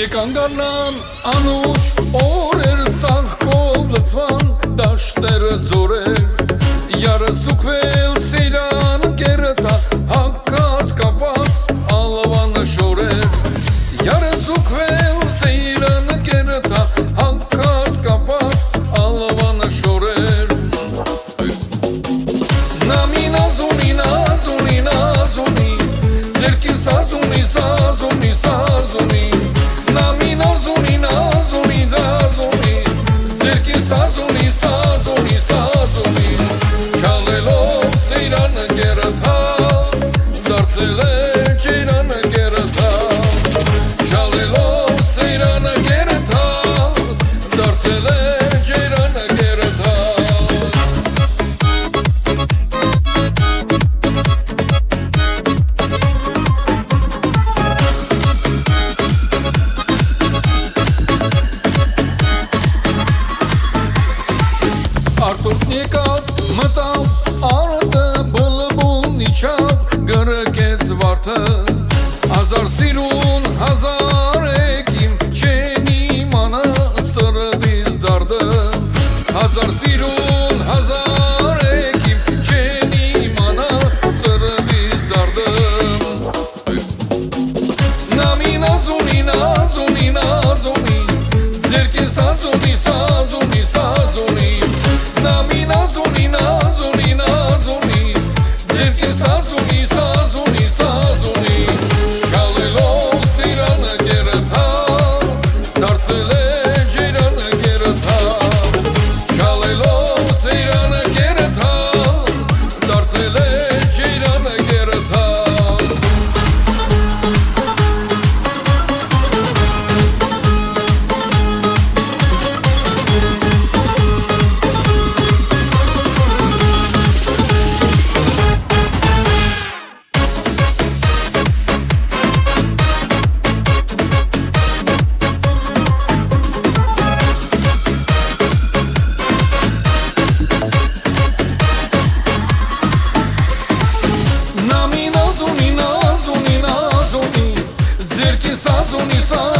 Եկանգանան անուշ օրեր ծաղկով լծվան դաշտերը ձորեր Յարսուկվել սիրան կերտա հակած կապած ալվան շորեր Յարսուկվել սիրան կերտա հակած կապած ալվան շորեր Նամին ազունի նազունի նազունի ձերքին սազունի սազունի սազունի Արտուրն եկավ, մտավ արտը, բլբուլն իջավ, գրկեց վարդը Հազար սիրուն, հազար եկիմ, չեն իմանա սրդից դարդը Հազար սիրուն, հազար եկիմ, չեն իմանա սրդից դարդը Նամին ազունի, նազունի, նազունի, ձերքին սազունի, սազունի, սազունի Նամին ազունի, նազունի, նազունի, ձերքին սազունի, սազունի, սազունի Շալելով սիրանը գերթա, դարձել է ջերանը գերթա Շալելով սիրանը գերթա, դարձել է ջերանը գերթա Sazuni, sazuni